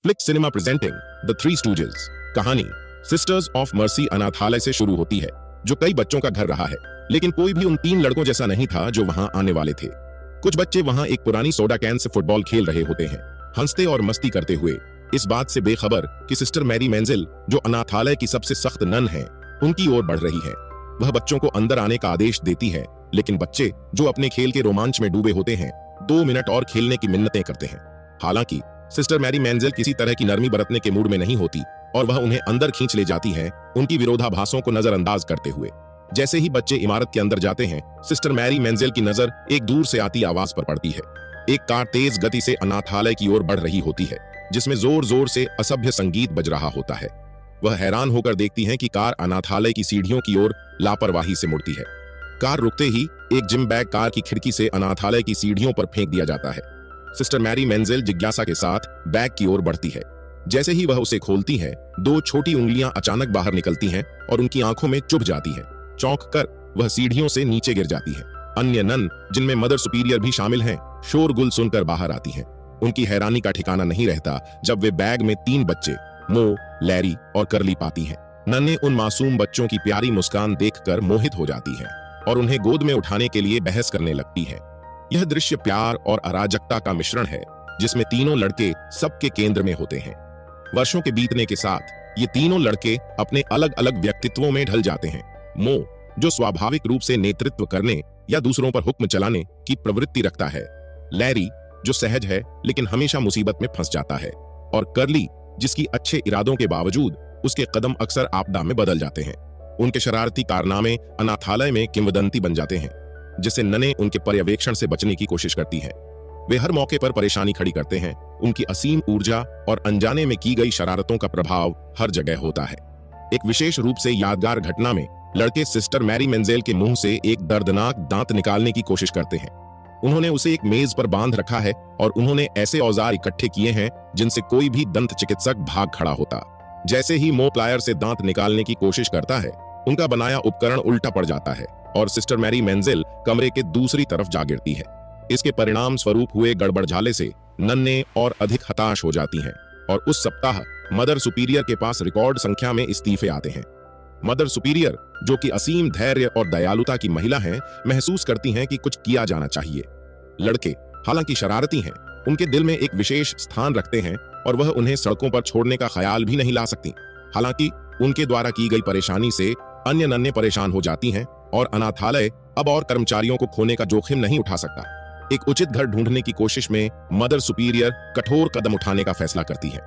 Flick cinema presenting the three stooges. कहानी sisters of mercy अनाथालय से शुरू होती है, जो कई बच्चों का घर रहा है, लेकिन कोई भी उन तीन लड़कों जैसा नहीं था जो वहां आने वाले थे। कुछ बच्चे वहां एक पुरानी सोडा कैन से फुटबॉल खेल रहे होते हैं, हंसते और मस्ती करते हुए, इस बात से बेखबर कि सिस्टर मैरी मेंजिल, जो अनाथालय की सबसे सख्त नन है, उनकी ओर बढ़ रही है। वह बच्चों को अंदर आने का आदेश देती है, लेकिन बच्चे, जो अपने खेल के रोमांच में डूबे होते हैं, 2 मिनट और खेलने की मिन्नतें करते हैं। हालांकि सिस्टर मैरी मेंजिल किसी तरह की नरमी बरतने के मूड में नहीं होती और वह उन्हें अंदर खींच ले जाती है, उनकी विरोधाभासों को नजरअंदाज करते हुए। जैसे ही बच्चे इमारत के अंदर जाते हैं, सिस्टर मैरी मेंजिल की नजर एक दूर से आती आवाज पर पड़ती है। एक कार तेज गति से अनाथालय की ओर बढ़ रही होती है, जिसमें जोर जोर से असभ्य संगीत बज रहा होता है। वह हैरान होकर देखती हैं कि कार अनाथालय की सीढ़ियों की ओर लापरवाही से मुड़ती है। कार रुकते ही एक जिम बैग कार की खिड़की से अनाथालय की सीढ़ियों पर फेंक दिया जाता है। सिस्टर मैरी मेंजिल जिज्ञासा के साथ बैग की ओर बढ़ती है। जैसे ही वह उसे खोलती है, 2 छोटी उंगलियां अचानक बाहर निकलती हैं और उनकी आंखों में चुभ जाती हैं। चौंक कर वह सीढ़ियों से नीचे गिर जाती है। अन्य नन, जिनमें मदर सुपीरियर भी शामिल हैं, शोरगुल सुनकर बाहर आती हैं। उनकी हैरानी का ठिकाना नहीं रहता जब वे बैग में 3 बच्चे, मो, लैरी और करली पाती हैं। नन्हें उन मासूम बच्चों की प्यारी मुस्कान देखकर मोहित हो जाती हैं और उन्हें गोद में उठाने के लिए बहस करने लगती है। यह दृश्य प्यार और अराजकता का मिश्रण है, जिसमें तीनों लड़के सबके केंद्र में होते हैं। वर्षों के बीतने के साथ ये तीनों लड़के अपने अलग अलग व्यक्तित्वों में ढल जाते हैं। मो, जो स्वाभाविक रूप से नेतृत्व करने या दूसरों पर हुक्म चलाने की प्रवृत्ति रखता है। लैरी, जो सहज है लेकिन हमेशा मुसीबत में फंस जाता है। और करली, जिसकी अच्छे इरादों के बावजूद उसके कदम अक्सर आपदा में बदल जाते हैं। उनके शरारती कारनामे अनाथालय में किंवदंती बन जाते हैं, जिससे नने उनके पर्यवेक्षण से बचने की कोशिश करती हैं। वे हर मौके पर परेशानी खड़ी करते हैं। उनकी असीम ऊर्जा और अनजाने में की गई शरारतों का प्रभाव हर जगह होता है। एक विशेष रूप से यादगार घटना में लड़के सिस्टर मैरी मेंजिल के मुंह से एक दर्दनाक दांत निकालने की कोशिश करते हैं। उन्होंने उसे एक मेज पर बांध रखा है और उन्होंने ऐसे औजार इकट्ठे किए हैं जिनसे कोई भी दंत चिकित्सक भाग खड़ा होता। जैसे ही मो प्लायर से दांत निकालने की कोशिश करता है, उनका बनाया उपकरण उल्टा पड़ जाता है और सिस्टर मैरी मेंजिल कमरे के दूसरी तरफ जा गिरती है। इसके परिणाम स्वरूप हुए गड़बड़झाले से नन्हे और अधिक हताश हो जाती हैं और उस सप्ताह मदर सुपीरियर के पास रिकॉर्ड संख्या में इस्तीफे आते हैं। मदर सुपीरियर, जो कि असीम धैर्य और दयालुता की महिला हैं, महसूस करती हैं कि कुछ किया जाना चाहिए। लड़के, हालांकि शरारती हैं, उनके दिल में एक विशेष स्थान रखते हैं और वह उन्हें सड़कों पर छोड़ने का ख्याल भी नहीं ला सकती। हालांकि उनके द्वारा की गई परेशानी से अन्य नन्हे परेशान हो जाती हैं और अनाथालय अब और कर्मचारियों को खोने का जोखिम नहीं उठा सकता। एक उचित घर ढूंढने की कोशिश में मदर सुपीरियर कठोर कदम उठाने का फैसला करती है।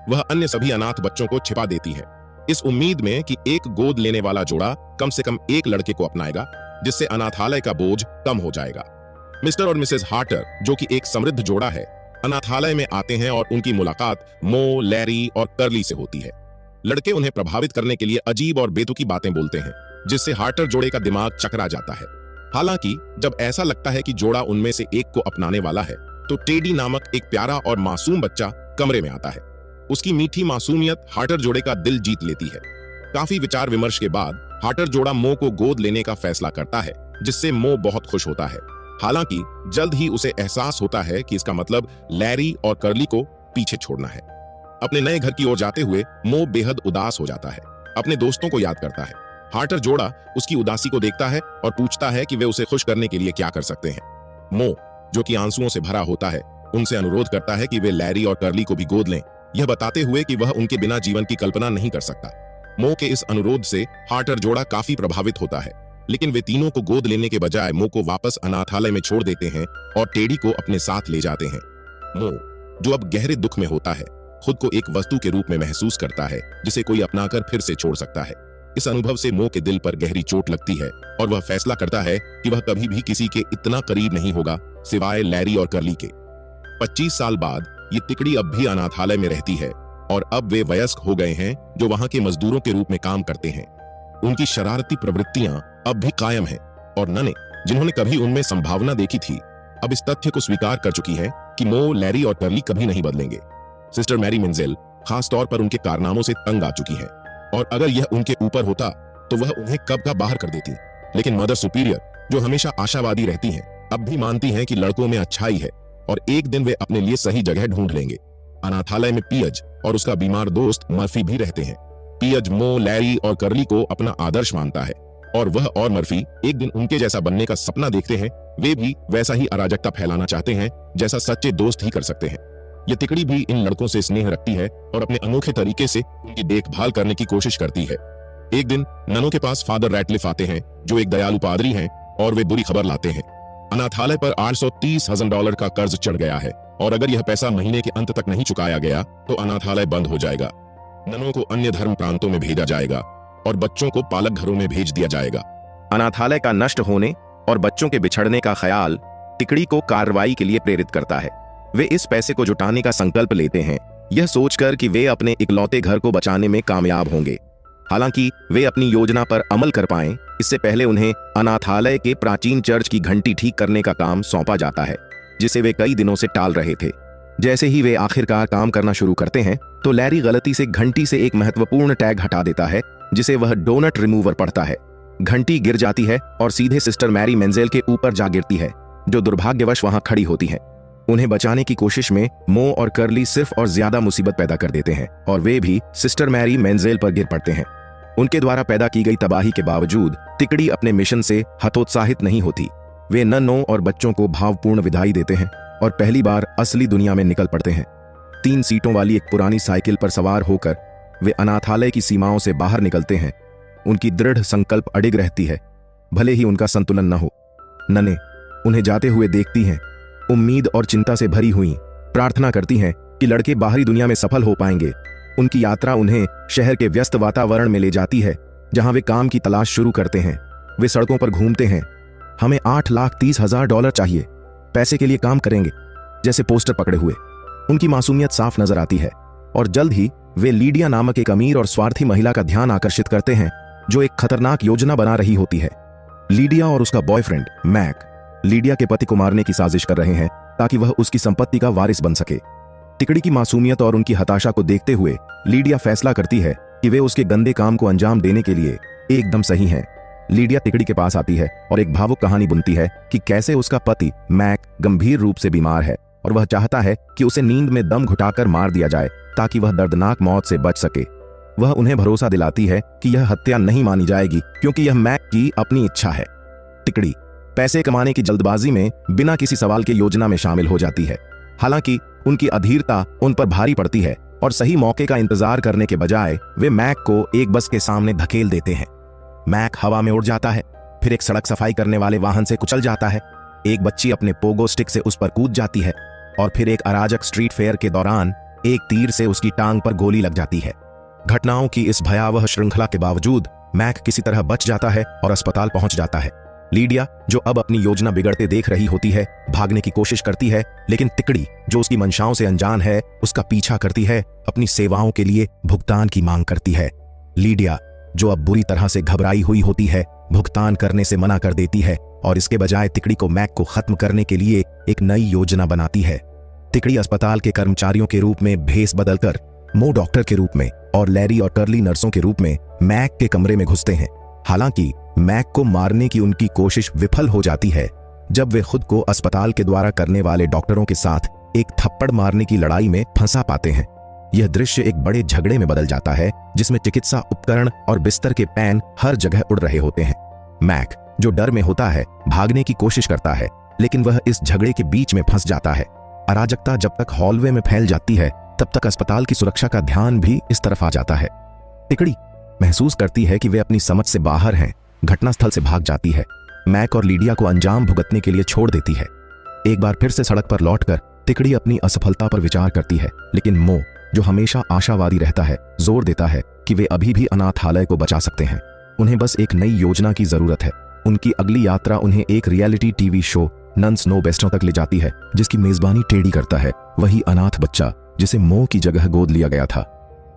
वह अन्य सभी अनाथ बच्चों को छिपा देती है, इस उम्मीद में कि एक गोद लेने वाला जोड़ा कम से कम एक लड़के को अपनाएगा, जिससे अनाथालय का बोझ कम हो जाएगा। मिस्टर और मिसेस हार्टर, जो कि एक समृद्ध जोड़ा है, अनाथालय में आते हैं और उनकी मुलाकात मो, लैरी और करली से होती है। लड़के उन्हें प्रभावित करने के लिए अजीब और बेतुकी बातें बोलते हैं, जिससे हार्टर जोड़े का दिमाग चकरा जाता है। हालांकि जब ऐसा लगता है कि जोड़ा उनमें से एक को अपनाने वाला है, तो टेडी नामक एक प्यारा और मासूम बच्चा कमरे में आता है। उसकी मीठी मासूमियत हार्टर जोड़े का दिल जीत लेती है। काफी विचार विमर्श के बाद हार्टर जोड़ा मो को गोद लेने का फैसला करता है, जिससे मो बहुत खुश होता है। हालांकि जल्द ही उसे एहसास होता है कि इसका मतलब लैरी और करली को पीछे छोड़ना है। अपने नए घर की ओर जाते हुए मो बेहद उदास हो जाता है, अपने दोस्तों को याद करता है। हार्टर जोड़ा उसकी उदासी को देखता है और पूछता है कि वे उसे खुश करने के लिए क्या कर सकते हैं। मो, जो कि आंसुओं से भरा होता है, उनसे अनुरोध करता है कि वे लैरी और करली को भी गोद लें, यह बताते हुए कि वह उनके बिना जीवन की कल्पना नहीं कर सकता। मो के इस अनुरोध से हार्टर जोड़ा काफी प्रभावित होता है, लेकिन वे तीनों को गोद लेने के बजाय मो को वापस अनाथालय में छोड़ देते हैं और टेडी को अपने साथ ले जाते हैं। मो, जो अब गहरे दुख में होता है, खुद को एक वस्तु के रूप में महसूस करता है जिसे कोई अपनाकर फिर से छोड़ सकता है। इस अनुभव से मो के दिल पर गहरी चोट लगती है और वह फैसला करता है कि वह कभी भी किसी के इतना करीब नहीं होगा सिवाय लैरी और करली के। 25 साल बाद ये तिकड़ी अब भी अनाथालय में रहती है और अब वे वयस्क हो गए हैं, जो वहां के मजदूरों के रूप में काम करते हैं। उनकी शरारती प्रवृत्तियां अब भी कायम हैं और नने, जिन्होंने कभी उनमें संभावना देखी थी, अब इस तथ्य को स्वीकार कर चुकी हैं कि मो, लैरी और करली कभी नहीं बदलेंगे। सिस्टर मैरी मेंजिल खास तौर पर उनके कारनामों से तंग आ चुकी हैं और अगर यह उनके ऊपर होता तो वह उन्हें कब का बाहर कर देती। लेकिन मदर सुपीरियर, जो हमेशा आशावादी रहती हैं, अब भी मानती हैं कि लड़कों में अच्छाई है और एक दिन वे अपने लिए सही जगह ढूंढ लेंगे। अनाथालय में पियज और उसका बीमार दोस्त मर्फी भी रहते हैं। पियज मो, लैरी और कर्ली को अपना आदर्श मानता है और वह और मर्फी एक दिन उनके जैसा बनने का सपना देखते हैं। वे भी वैसा ही अराजकता फैलाना चाहते हैं जैसा सच्चे दोस्त ही कर सकते हैं। ये तिकड़ी भी इन लड़कों से स्नेह रखती है और अपने अनोखे तरीके से उनकी देखभाल करने की कोशिश करती है। एक दिन ननो के पास फादर रैटलिफ आते हैं जो एक दयालु पादरी हैं और वे बुरी खबर लाते हैं। अनाथालय पर $830,000 का कर्ज चढ़ गया है और अगर यह पैसा महीने के अंत तक नहीं चुकाया गया तो अनाथालय बंद हो जाएगा। ननों को अन्य धर्म प्रांतों में भेजा जाएगा और बच्चों को पालक घरों में भेज दिया जाएगा। अनाथालय का नष्ट होने और बच्चों के बिछड़ने का ख्याल तिकड़ी को कार्रवाई के लिए प्रेरित करता है। वे इस पैसे को जुटाने का संकल्प लेते हैं, यह सोचकर कि वे अपने इकलौते घर को बचाने में कामयाब होंगे। हालांकि वे अपनी योजना पर अमल कर पाएं, इससे पहले उन्हें अनाथालय के प्राचीन चर्च की घंटी ठीक करने का काम सौंपा जाता है, जिसे वे कई दिनों से टाल रहे थे। जैसे ही वे आखिरकार काम करना शुरू करते हैं तो लैरी गलती से घंटी से एक महत्वपूर्ण टैग हटा देता है, जिसे वह डोनट रिमूवर पढ़ता है। घंटी गिर जाती है और सीधे सिस्टर मैरी मेंजेल के ऊपर जा गिरती है, जो दुर्भाग्यवश वहां खड़ी होती है। उन्हें बचाने की कोशिश में मो और कर्ली सिर्फ और ज्यादा मुसीबत पैदा कर देते हैं और वे भी सिस्टर मैरी मेंजेल पर गिर पड़ते हैं। उनके द्वारा पैदा की गई तबाही के बावजूद तिकड़ी अपने मिशन से हतोत्साहित नहीं होती। वे नन्नों और बच्चों को भावपूर्ण विदाई देते हैं और पहली बार असली दुनिया में निकल पड़ते हैं। 3 सीटों वाली एक पुरानी साइकिल पर सवार होकर वे अनाथालय की सीमाओं से बाहर निकलते हैं। उनकी दृढ़ संकल्प अडिग रहती है, भले ही उनका संतुलन न हो। नने उन्हें जाते हुए देखती हैं, उम्मीद और चिंता से भरी हुई, प्रार्थना करती हैं कि लड़के बाहरी दुनिया में सफल हो पाएंगे। उनकी यात्रा उन्हें शहर के व्यस्त वातावरण में ले जाती है, जहां वे काम की तलाश शुरू करते हैं। वे सड़कों पर घूमते हैं। हमें $8,30,000 चाहिए, पैसे के लिए काम करेंगे, जैसे पोस्टर पकड़े हुए। उनकी मासूमियत साफ नजर आती है और जल्द ही वे लीडिया नामक एक अमीर और स्वार्थी महिला का ध्यान आकर्षित करते हैं, जो एक खतरनाक योजना बना रही होती है। लीडिया और उसका बॉयफ्रेंड मैक लीडिया के पति को मारने की साजिश कर रहे हैं ताकि वह उसकी संपत्ति का वारिस बन सके। तिकड़ी की मासूमियत और उनकी हताशा को देखते हुए लीडिया फैसला करती है कि वे उसके गंदे काम को अंजाम देने के लिए एकदम सही हैं। लीडिया तिकड़ी के पास आती है और एक भावुक कहानी बुनती है कि कैसे उसका पति मैक गंभीर रूप से बीमार है और वह चाहता है कि उसे नींद में दम घुटाकर मार दिया जाए ताकि वह दर्दनाक मौत से बच सके। वह उन्हें भरोसा दिलाती है कि यह हत्या नहीं मानी जाएगी क्योंकि यह मैक की अपनी इच्छा है। तिकड़ी पैसे कमाने की जल्दबाजी में बिना किसी सवाल के योजना में शामिल हो जाती है। हालांकि उनकी अधीरता उन पर भारी पड़ती है और सही मौके का इंतजार करने के बजाय वे मैक को एक बस के सामने धकेल देते हैं। मैक हवा में उड़ जाता है, फिर एक सड़क सफाई करने वाले वाहन से कुचल जाता है। एक बच्ची अपने पोगो स्टिक से उस पर कूद जाती है और फिर एक अराजक स्ट्रीट फेयर के दौरान एक तीर से उसकी टांग पर गोली लग जाती है। घटनाओं की इस भयावह श्रृंखला के बावजूद मैक किसी तरह बच जाता है और अस्पताल पहुंच जाता है। लीडिया, जो अब अपनी योजना बिगड़ते देख रही होती है, भागने की कोशिश करती है, लेकिन तिकड़ी, जो उसकी मंशाओं से अनजान है, उसका पीछा करती है, अपनी सेवाओं के लिए भुगतान की मांग करती है। लीडिया, जो अब बुरी तरह से घबराई हुई होती है, भुगतान करने से मना कर देती है और इसके बजाय तिकड़ी को मैक को खत्म करने के लिए एक नई योजना बनाती है। तिकड़ी अस्पताल के कर्मचारियों के रूप में भेस बदलकर मो डॉक्टर के रूप में और लैरी और कर्ली नर्सों के रूप में मैक के कमरे में घुसते हैं। हालांकि मैक को मारने की उनकी कोशिश विफल हो जाती है जब वे खुद को अस्पताल के द्वारा करने वाले डॉक्टरों के साथ एक थप्पड़ मारने की लड़ाई में फंसा पाते हैं। यह दृश्य एक बड़े झगड़े में बदल जाता है जिसमें चिकित्सा उपकरण और बिस्तर के पैन हर जगह उड़ रहे होते हैं। मैक, जो डर में होता है, भागने की कोशिश करता है, लेकिन वह इस झगड़े के बीच में फंस जाता है। अराजकता जब तक हॉलवे में फैल जाती है तब तक अस्पताल की सुरक्षा का ध्यान भी इस तरफ आ जाता है। तिकड़ी महसूस करती है कि वे अपनी समझ से बाहर हैं, घटनास्थल से भाग जाती है, मैक और लीडिया को अंजाम भुगतने के लिए छोड़ देती है। एक बार फिर से सड़क पर लौटकर तिकड़ी अपनी असफलता पर विचार करती है, लेकिन मो, जो हमेशा आशावादी रहता है, जोर देता है कि वे अभी भी अनाथालय को बचा सकते हैं। उन्हें बस एक नई योजना की जरूरत है। उनकी अगली यात्रा उन्हें एक reality TV show nuns no बेस्टों तक ले जाती है, जिसकी मेजबानी टेडी करता है, वही अनाथ बच्चा जिसे मो की जगह गोद लिया गया था।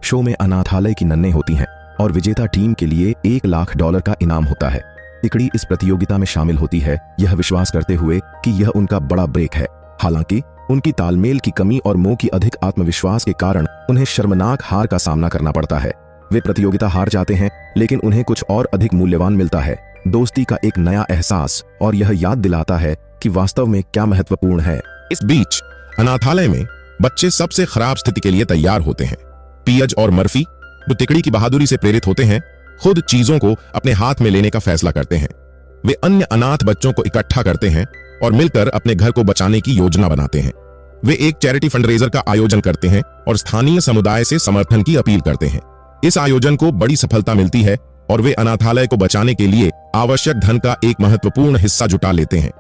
शो में अनाथालय की नन्हें होती हैं और विजेता टीम के लिए $1,00,000 का इनाम होता है। तिकड़ी इस प्रतियोगिता में शामिल होती है, यह विश्वास करते हुए कि यह उनका बड़ा ब्रेक है। हालांकि उनकी तालमेल की कमी और मो की अधिक आत्मविश्वास के कारण उन्हें शर्मनाक हार का सामना करना पड़ता है। वे प्रतियोगिता हार जाते हैं, लेकिन उन्हें कुछ और अधिक मूल्यवान मिलता है, दोस्ती का एक नया एहसास, और यह याद दिलाता है कि वास्तव में क्या महत्वपूर्ण है। इस बीच अनाथालय में बच्चे सबसे खराब स्थिति के लिए तैयार होते हैं। पियज और मर्फी, जो तिकड़ी की बहादुरी से प्रेरित होते हैं, खुद चीजों को अपने हाथ में लेने का फैसला करते हैं। वे अन्य अनाथ बच्चों को इकट्ठा करते हैं और मिलकर अपने घर को बचाने की योजना बनाते हैं। वे एक चैरिटी फंडरेजर का आयोजन करते हैं और स्थानीय समुदाय से समर्थन की अपील करते हैं। इस आयोजन को बड़ी सफलता मिलती है और वे अनाथालय को बचाने के लिए आवश्यक धन का एक महत्वपूर्ण हिस्सा जुटा लेते हैं।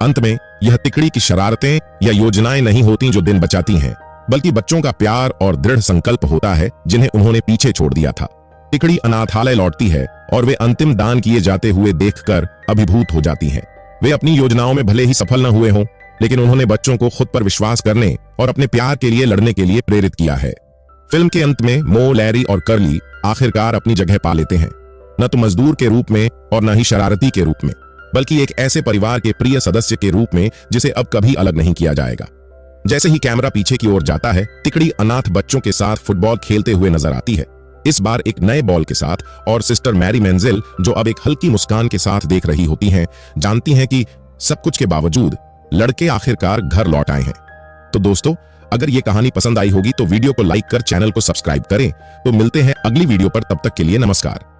अंत में यह तिकड़ी की शरारतें या योजनाएं नहीं होती जो दिन बचाती हैं, बल्कि बच्चों का प्यार और दृढ़ संकल्प होता है जिन्हें उन्होंने पीछे छोड़ दिया था। तिकड़ी अनाथालय लौटती है और वे अंतिम दान किए जाते हुए देखकर अभिभूत हो जाती हैं। वे अपनी योजनाओं में भले ही सफल न हुए हों, लेकिन उन्होंने बच्चों को खुद पर विश्वास करने और अपने प्यार के लिए लड़ने के लिए प्रेरित किया है। फिल्म के अंत में मो, लैरी और कर्ली आखिरकार अपनी जगह पा लेते हैं, न तो मजदूर के रूप में और न ही शरारती के रूप में, बल्कि एक ऐसे परिवार के प्रिय सदस्य के रूप में जिसे अब कभी अलग नहीं किया जाएगा। जैसे ही कैमरा पीछे की ओर जाता है, तिकड़ी अनाथ बच्चों के साथ फुटबॉल खेलते हुए नजर आती है, इस बार एक नए बॉल के साथ, और सिस्टर मैरी मेंजिल, जो अब एक हल्की मुस्कान के साथ देख रही होती हैं, जानती हैं कि सब कुछ के बावजूद लड़के आखिरकार घर लौट आए हैं। तो दोस्तों, अगर ये कहानी पसंद आई होगी तो वीडियो को लाइक कर चैनल को सब्सक्राइब करें। तो मिलते हैं अगली वीडियो पर, तब तक के लिए नमस्कार।